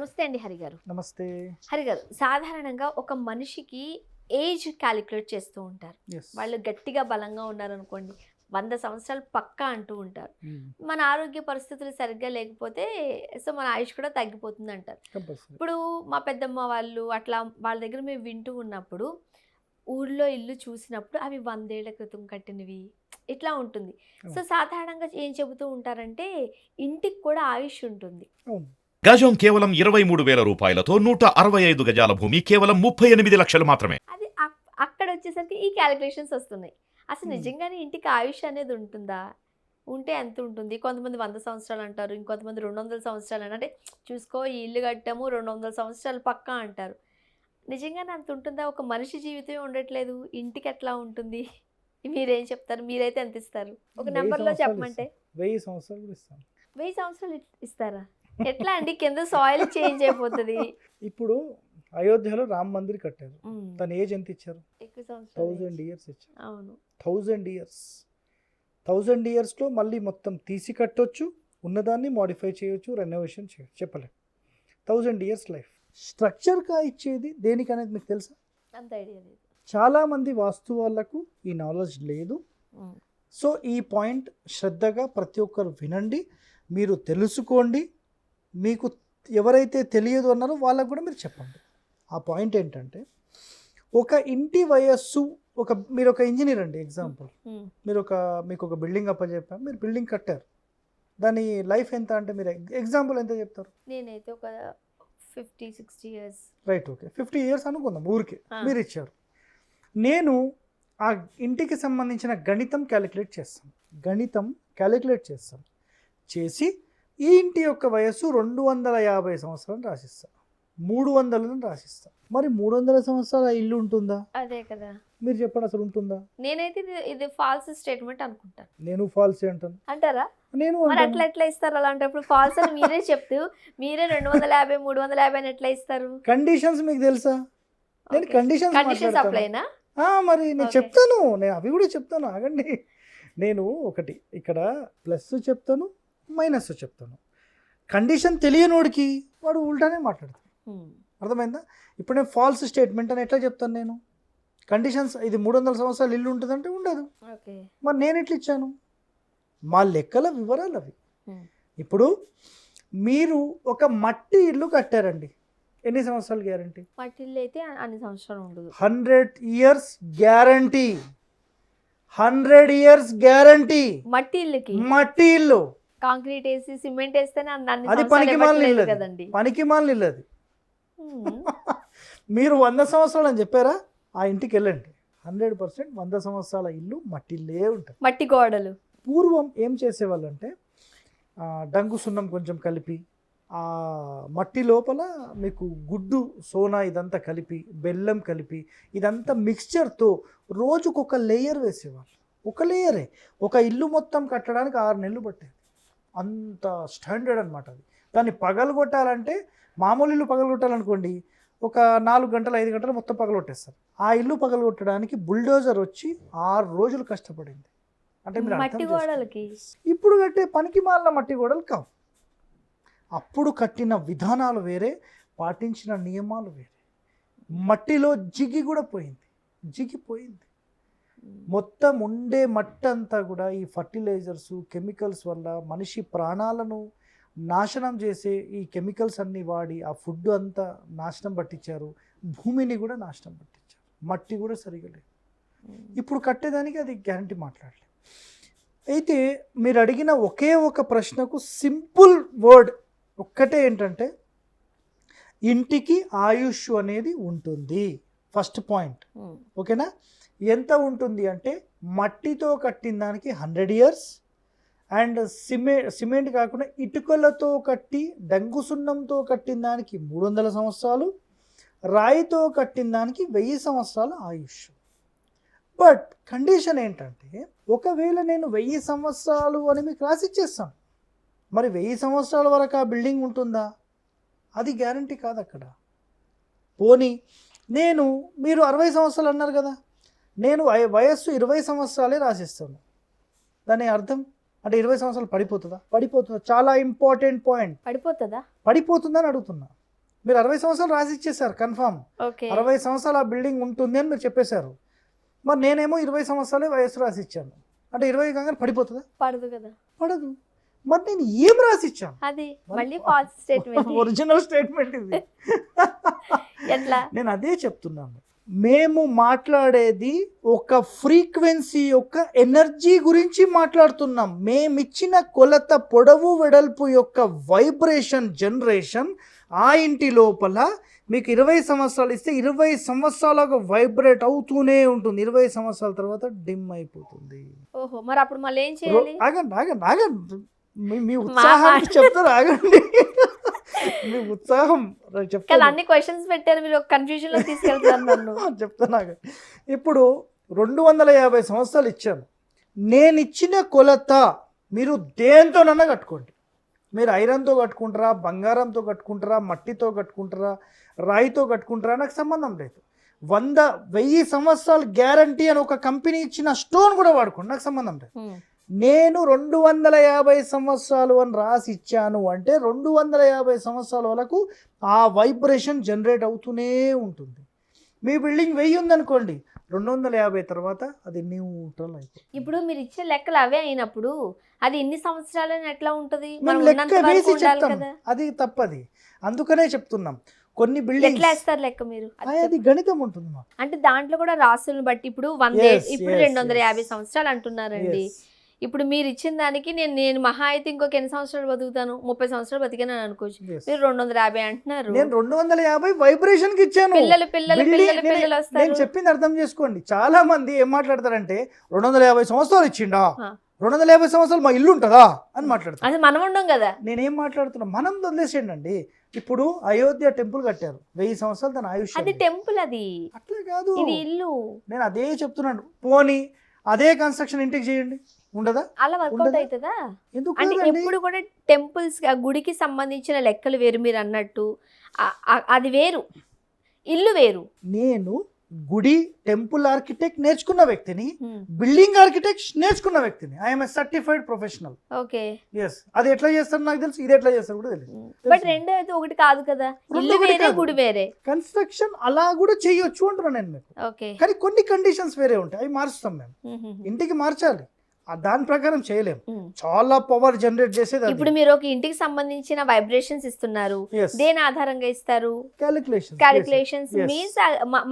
నమస్తే అండి హరి గారు. నమస్తే. హరి గారు, సాధారణంగా ఒక మనిషికి ఏజ్ క్యాలిక్యులేట్ చేస్తూ ఉంటారు. యెస్. వాళ్ళు గట్టిగా బలంగా ఉన్నారనుకోండి, 100 సంవత్సరాలు పక్కా అంటూ ఉంటారు. మన ఆరోగ్య పరిస్థితులు సరిగ్గా లేకపోతే మన ఆయుష్ కూడా తగ్గిపోతుంది అంటారు. కంపల్సరీ. ఇప్పుడు మా పెద్దమ్మ వాళ్ళు అట్లా వాళ్ళ దగ్గర మేము వింటూ ఉన్నప్పుడు, ఊర్లో ఇల్లు చూసినప్పుడు అవి 100 ఏళ్ల క్రితం కట్టినవి ఇట్లా ఉంటుంది. సో సాధారణంగా ఏం చెబుతూ ఉంటారంటే, ఇంటికి కూడా ఆయుష్ ఉంటుంది. అవును. గజం కేవలం 23,000 రూపాయలతో 165 గజాల భూమి కేవలం 38 లక్షలు మాత్రమే. అది అక్కడ వచ్చేసరికి ఈ క్యాలిక్యులేషన్స్ వస్తున్నాయి. అసలు నిజంగానే ఇంటికి ఆయుష్ అనేది ఉంటుందా? ఉంటే ఎంత ఉంటుంది? కొంతమంది 100 సంవత్సరాలు అంటారు. ఇంకొంతమంది 200 సంవత్సరాలు అంటే చూసుకో ఈ ఇల్లు కట్టాము 200 సంవత్సరాలు పక్కా అంటారు. నిజంగానే అంత ఉంటుందా? ఒక మనిషి జీవితమే ఉండట్లేదు, ఇంటికి ఎట్లా ఉంటుంది? మీరేం చెప్తారు? మీరైతే ఎంత ఇస్తారు? ఒక నెంబర్లో చెప్పమంటే 1000 సంవత్సరాలు కూడా ఇస్తాం. 1000 సంవత్సరాలు ఇస్తారా? ఎట్లా అండి? కింద సాయిల్ చేంజ్ అయిపోతుంది. ఇప్పుడు అయోధ్యలో రామ మందిర్ కట్టారు. ఉమ్, తన ఏజ్ ఎంత ఇచ్చారు? ఎక్కువ సంవత్సరాలు 1000 ఇయర్స్ ఇచ్చారు. అవును. 1000 ఇయర్స్. 1000 ఇయర్స్లో మళ్ళీ మొత్తం తీసి కట్టొచ్చు, ఉన్నదాన్ని మాడిఫై చేయొచ్చు, రెనోవేషన్ చేయొచ్చు. చెప్పలేదు. 1000 ఇయర్స్ లైఫ్. స్ట్రక్చర్గా ఇచ్చేది దేనికి అనేది మీకు తెలుసా? అంత ఐడియా లేదు. చాలామంది వాస్తు వాళ్ళకు ఈ నాలెడ్జ్ లేదు. ఉమ్, సో ఈ పాయింట్ శ్రద్ధగా ప్రతి ఒక్కరు వినండి, మీరు తెలుసుకోండి. మీకు ఎవరైతే తెలియదు అన్నారో వాళ్ళకు కూడా మీరు చెప్పండి. ఆ పాయింట్ ఏంటంటే, ఒక ఇంటి వయస్సు మీరు ఒక ఇంజనీర్ అండి, ఎగ్జాంపుల్. ఉమ్, మీకు ఒక బిల్డింగ్ అప్పచెప్పాము, మీరు బిల్డింగ్ కట్టారు. దాని లైఫ్ ఎంత అంటే మీరు ఎగ్జాంపుల్ ఎంత చెప్తారు? నేనైతే ఒక 50-60 ఇయర్స్. రైట్, ఓకే, 50 ఇయర్స్ అనుకుందాం ఊరికే. ఆ. మీరు ఇచ్చారు. నేను ఆ ఇంటికి సంబంధించిన గణితం క్యాలిక్యులేట్ చేస్తాం. చేసి ఈ ఇంటి యొక్క వయస్సు 250 సంవత్సరాలు రాసిస్తాం, 300 రాసిస్తాం. మరి 300 సంవత్సరాల ఇల్లు ఉంటుందా? అదే కదా. మీరు చెప్పండి, అసలు ఉంటుందా? నేనైతే ఇది ఫాల్స్ స్టేట్మెంట్ అనుకుంటాను. నేను ఫాల్స్ అంటాను. అంటారా? నేను మరి అట్లా ఎట్లా ఇస్తారు? అలాంటప్పుడు ఫాల్స్ అని మీరే చెప్తూ మీరే 250 350 అని ఎట్లా ఇస్తారు? కండిషన్స్ మీకు తెలుసా? నేను కండిషన్స్ అప్లైనా? మరి నేను Okay. చెప్తాను, నేను అవి కూడా చెప్తాను, ఆగండి. నేను ఒకటి ఇక్కడ ప్లస్ చెప్తాను, మైనస్ చెప్తాను. కండిషన్ తెలియనోడికి వాడు ఉల్టానే మాట్లాడతాడు. అర్థమైందా? ఇప్పుడు నేను ఫాల్స్ స్టేట్మెంట్ అని ఎట్లా చెప్తాను? నేను కండిషన్స్ ఇది 300 సంవత్సరాలు ఇల్లు ఉంటుందంటే ఉండదు. ఓకే. మరి నేను ఎట్లా ఇచ్చాను? మా లెక్కల వివరాలు అవి. ఇప్పుడు మీరు ఒక మట్టి ఇల్లు కట్టారండి, ఎన్ని సంవత్సరాలు గ్యారంటీ? మట్టిల్లు అయితే అన్ని సంవత్సరాలు ఉండదు. 100 ఇయర్స్ గ్యారంటీ. 100 years guarantee. మట్టి ఇల్లుకి మట్టి ఇల్లు కాంక్రీట్ వేసి సిమెంట్ వేస్తేనే అన్ని అది సంవత్సరాలు పనికి మాలిన ఇవ్వట్లేదు ఇల్లు అది. కదండి. పనికి మాలిన ఇల్లు అది. ఉమ్, మీరు 100 సంవత్సరాలు అని చెప్పారా? ఆ ఇంటికి వెళ్ళండి, 100% 100 సంవత్సరాల ఇల్లు మట్టి ఇల్లే ఉంటుంది. మట్టి గోడలు. పూర్వం ఏం చేసేవాళ్ళు అంటే, డంగు సున్నం కొంచెం కలిపి, ఆ మట్టి లోపల మీకు గుడ్డు సోనా ఇదంతా కలిపి, బెల్లం కలిపి, ఇదంతా మిక్స్చర్తో రోజుకొక లేయర్ వేసేవాళ్ళు. ఒక లేయరే. ఒక ఇల్లు మొత్తం కట్టడానికి 6 నెలలు పట్టేది. అంత స్టాండర్డ్ అనమాట అది. దాన్ని పగలగొట్టాలంటే, మామూలు ఇల్లు పగలగొట్టాలనుకోండి, ఒక 4 గంటలు 5 గంటలు మొత్తం పగలగొట్టేస్తారు. ఆ ఇల్లు పగలగొట్టడానికి బుల్డోజర్ వచ్చి 6 రోజులు కష్టపడింది. అంటే మీరు మట్టి అర్థం చేసుకోండి. గోడలకి ఇప్పుడు కట్టే పనికి మాలిన మట్టి గోడలు కావు. అప్పుడు కట్టిన విధానాలు వేరే, పాటించిన నియమాలు వేరే. మట్టిలో జిగిపోయింది. మొత్తం ఉండే మట్టి అంతా కూడా ఈ ఫర్టిలైజర్స్, కెమికల్స్ వల్ల మనిషి ప్రాణాలను నాశనం చేసే ఈ కెమికల్స్ అన్నీ వాడి ఆ ఫుడ్ అంతా నాశనం పట్టించారు. భూమిని కూడా నాశనం పట్టించారు. మట్టి కూడా సరిగా లేదు. ఇప్పుడు కట్టేదానికి అది గ్యారంటీ మాట్లాడలేదు. అయితే మీరు అడిగిన ఒకే ఒక ప్రశ్నకు సింపుల్ వర్డ్ ఒక్కటే ఏంటంటే, ఇంటికి ఆయుష్ అనేది ఉంటుంది. ఫస్ట్ పాయింట్, ఓకేనా? ఎంత ఉంటుంది అంటే, మట్టితో కట్టిన దానికి 100 ఇయర్స్, అండ్ సిమెంట్ కాకుండా ఇటుకలతో కట్టి డంగు సున్నంతో కట్టిన దానికి 300 సంవత్సరాలు, రాయితో కట్టిన దానికి 1000 సంవత్సరాల ఆయుష్. బట్ కండిషన్ ఏంటంటే, ఒకవేళ నేను 1000 సంవత్సరాలు అని మీకు రాసిచ్చేస్తాను, మరి 1000 సంవత్సరాల వరకు ఆ బిల్డింగ్ ఉంటుందా? అది గ్యారంటీ కాదు అక్కడ. పోనీ మీరు 60 సంవత్సరాలు అన్నారు కదా, నేను వయస్సు 20 సంవత్సరాలే రాసిస్తాను. దాని అర్థం అంటే 20 సంవత్సరాలు పడిపోతుందా? చాలా ఇంపార్టెంట్ పాయింట్. పడిపోతుందా? పడిపోతుందని అడుగుతున్నా. మీరు 60 సంవత్సరాలు రాసి ఇచ్చేసారు కన్ఫామ్. ఓకే 60 సంవత్సరాలు ఆ బిల్డింగ్ ఉంటుంది అని మీరు చెప్పేశారు. మరి నేనేమో 20 సంవత్సరాలే వయసు రాసి ఇచ్చాను. అంటే 20 కాగానే పడిపోతుందా? పడదు కదా. పడదు. మరి నేను ఏం రాసి ఇచ్చాను? అది మళ్ళీ ఫాల్స్ స్టేట్మెంట్. ఒరిజినల్ స్టేట్మెంట్ ఇది. ఎట్లా? నేను అదే చెప్తున్నాను. మేము మాట్లాడేది ఒక ఫ్రీక్వెన్సీ యొక్క ఎనర్జీ గురించి మాట్లాడుతున్నాం. మేమిచ్చిన కొలత పొడవు వెడల్పు యొక్క వైబ్రేషన్ జనరేషన్ ఆ ఇంటి లోపల మీకు 20 సంవత్సరాలు ఇస్తే 20 సంవత్సరాలకు వైబ్రేట్ అవుతూనే ఉంటుంది. 20 సంవత్సరాల తర్వాత డిమ్ అయిపోతుంది. ఓహో మరి అప్పుడు మళ్ళీ ఏం చేయాలి? ఆగండి. మీ ఉత్సాహానికి చెప్తారు. ఆగండి. మీ ఉత్సాహం కదా చెప్తాను. అన్ని క్వశ్చన్స్ పెట్టారు మీరు, కన్ఫ్యూజన్ లో తీసుకెళ్తారు నన్ను. చెప్తాను. ఇప్పుడు 250 సంవత్సరాలు ఇచ్చాను. నేను ఇచ్చిన కొలత మీరు దేంతోనన్నా కట్టుకోండి. మీరు ఐరన్తో కట్టుకుంటారా, బంగారంతో కట్టుకుంటారా, మట్టితో కట్టుకుంటారా, రాయితో కట్టుకుంటారా, నాకు సంబంధం లేదు. 100-1000 సంవత్సరాలు గ్యారంటీ అని ఒక కంపెనీ ఇచ్చిన స్టోన్ కూడా వాడుకోండి, నాకు సంబంధం లేదు. నేను 250 సంవత్సరాలు అని రాసి ఇచ్చాను అంటే 250 సంవత్సరాల వరకు ఆ వైబ్రేషన్ జనరేట్ అవుతూనే ఉంటుంది. మీ బిల్డింగ్ 1000 ఉందనుకోండి, 250 తర్వాత అది న్యూట్రల్ అయిపోతుంది. ఇప్పుడు మీరు ఇచ్చే లెక్కలు అవే అయినప్పుడు అది ఇన్ని సంవత్సరాలని ఎట్లా ఉంటది? మేము లెక్క వేసి చెప్తాం, అది తప్పది. అందుకనే చెప్తున్నాం. కొన్ని బిల్డింగ్ ఎట్లా వేస్తారు లెక్క మీరు? అది గణితం ఉంటుంది మాకు. అంటే దాంట్లో కూడా రాసులను బట్టి ఇప్పుడు 100 ఇప్పుడు 250 సంవత్సరాలు అంటున్నారండి. ఇప్పుడు మీరు ఇచ్చిన దానికి నేను మహా అయితే ఇంకొక ఎన్ని సంవత్సరాలు బతుకుతాను? 30 సంవత్సరాలు బతికాను అనుకోవచ్చు. మీరు 250 అంటున్నారు. నేను 250 వైబ్రేషన్ కి ఇచ్చాను. పిల్లలు వస్తారు. నేను చెప్పింది అర్థం చేసుకోండి. చాలా మంది ఏం మాట్లాడతారంటే 250 సంవత్సరాలు ఇచ్చిండా, 250 సంవత్సరాలు మా ఇల్లు ఉంటుందా అని మాట్లాడతారు. అది మనం ఉండం కదా. నేనేం మాట్లాడుతున్నా, మనం వదిలేసేయండి. ఇప్పుడు అయోధ్య టెంపుల్ కట్టారు, 1000 సంవత్సరాలు దాని ఆయుష్. అది టెంపుల్, అది అట్లా కాదు, ఇది ఇల్లు. నేను అదే చెప్తున్నాను. పోనీ అదే కన్స్ట్రక్షన్ ఇంటికి చేయండి, ఉండదా? అలా వర్కౌట్ అవుతుందా? ఎందుకు? అంటే ఎప్పుడు కూడా టెంపుల్స్ గుడికి సంబంధించిన లెక్కలు వేరు, మీరు అన్నట్టు అది వేరు, ఇల్లు వేరు. నేను గుడి టెంపుల్ ఆర్కిటెక్ట్ నేర్చుకున్న వ్యక్తిని, బిల్డింగ్ ఆర్కిటెక్ట్ నేర్చుకున్న వ్యక్తిని. I'm a certified professional. Okay yes. అది ఎట్లా చేస్తారు నాకు తెలుసు, ఇది ఎట్లా చేస్తారు కూడా తెలియదు. బట్ రెండు అయితే ఒకటి కాదు కదా, ఇల్లు వేరే గుడి వేరే. కన్స్ట్రక్షన్ అలా కూడా చేయొచ్చు అంటున్నాను నేను మీకు. ఓకే కానీ కొన్ని కండిషన్స్ వేరే ఉంటాయి, అవి మార్చుతాం మేము. ఇంటికి మార్చాలి, దాని ప్రకారం చేయలేము. చాలా పవర్ జనరేట్ చేసేది. ఇప్పుడు మీరు ఒక ఇంటికి సంబంధించిన వైబ్రేషన్స్ ఇస్తున్నారు, దేని ఆధారంగా ఇస్తారు? క్యాలిక్యులేషన్స్ మీన్స్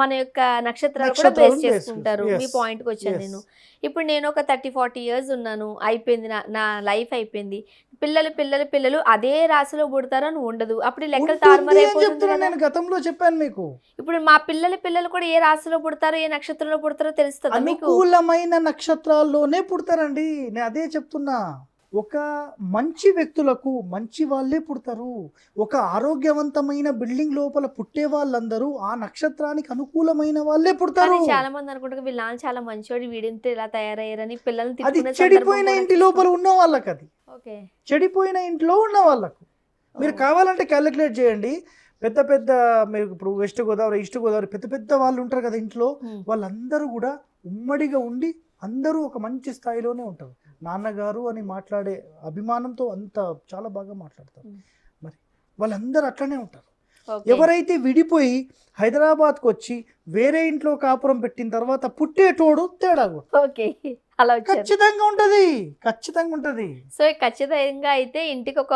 మన యొక్క నక్షత్రాలు కూడా బేస్ చేసుకుంటారు. మీ పాయింట్ కి వచ్చాను నేను. ఇప్పుడు నేను ఒక 30-40 years ఉన్నాను, అయిపోయింది నా లైఫ్ అయిపోయింది. పిల్లలు అదే రాశిలో పుడతారు అని ఉండదు. అప్పుడు లెక్కలు తారుమారైపోతుంది. నేను గతంలో చెప్పాను మీకు. ఇప్పుడు మా పిల్లలు కూడా ఏ రాశిలో పుడతారో, ఏ నక్షత్రంలో పుడతారో తెలుస్తుంది. అనుకూలమైన నక్షత్రాల్లోనే పుడతారండి. నేను అదే చెప్తున్నా. ఒక మంచి వ్యక్తులకు మంచి వాళ్ళే పుడతారు. ఒక ఆరోగ్యవంతమైన బిల్డింగ్ లోపల పుట్టే వాళ్ళందరూ ఆ నక్షత్రానికి అనుకూలమైన వాళ్ళే పుడతారు. చాలా మంది అనుకుంటారు వీళ్ళ చాలా మంచివాడు, వీడింత ఇలా తయారయ్యారని పిల్లల్ని. అది చెడిపోయిన ఇంటి లోపల ఉన్న వాళ్ళకి, అది చెడిపోయిన ఇంట్లో ఉన్న వాళ్ళకు. మీరు కావాలంటే క్యాలిక్యులేట్ చేయండి. పెద్ద మీరు ఇప్పుడు వెస్ట్ గోదావరి, ఈస్ట్ గోదావరి పెద్ద వాళ్ళు ఉంటారు కదా ఇంట్లో, వాళ్ళందరూ కూడా ఉమ్మడిగా ఉండి అందరూ ఒక మంచి స్థాయిలోనే ఉంటారు. నాన్నగారు అని మాట్లాడే అభిమానంతో అంత చాలా బాగా మాట్లాడతారు. మరి వాళ్ళందరూ అట్లనే ఉంటారు. ఎవరైతే విడిపోయి హైదరాబాద్కి వచ్చి వేరే ఇంట్లో కాపురం పెట్టిన తర్వాత పుట్టేటోడు తేడా ఖచ్చితంగా ఉంటది. సో ఖచ్చితంగా అయితే ఇంటికి ఒక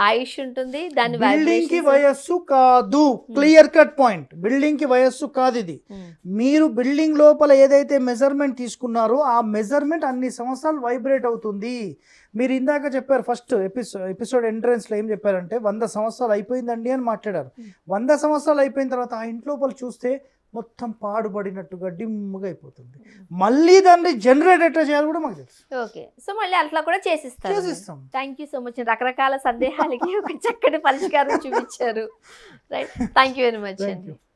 ఆయుష్ ఉంటుంది. దాని బిల్డింగ్ కి వయస్సు కాదు, క్లియర్ కట్ పాయింట్. బిల్డింగ్ కి వయస్సు కాదు ఇది. మీరు బిల్డింగ్ లోపల ఏదైతే మెజర్మెంట్ తీసుకున్నారో ఆ మెజర్మెంట్ అన్ని సంవత్సరాలు వైబ్రేట్ అవుతుంది. మీరు ఇందాక చెప్పారు ఫస్ట్ ఎపిసోడ్ ఎంట్రన్స్ లో ఏం చెప్పారంటే 100 సంవత్సరాలు అయిపోయిందండి అని మాట్లాడారు. 100 సంవత్సరాలు అయిపోయిన తర్వాత ఆ ఇంటి లోపల చూస్తే మొత్తం పాడుబడినట్టుగా డిమ్గా అయిపోతుంది. మళ్ళీ దాన్ని జనరేట్ ఎట్లా చేయాలి కూడా మాకు తెలుసు. ఓకే, సో మళ్ళీ అట్లా కూడా చేసిస్తాం. Thank you so much. రకరకాల సందేహాలకి ఒక చక్కటి పరిష్కారం చూపించారు. Right, thank you very much అండి.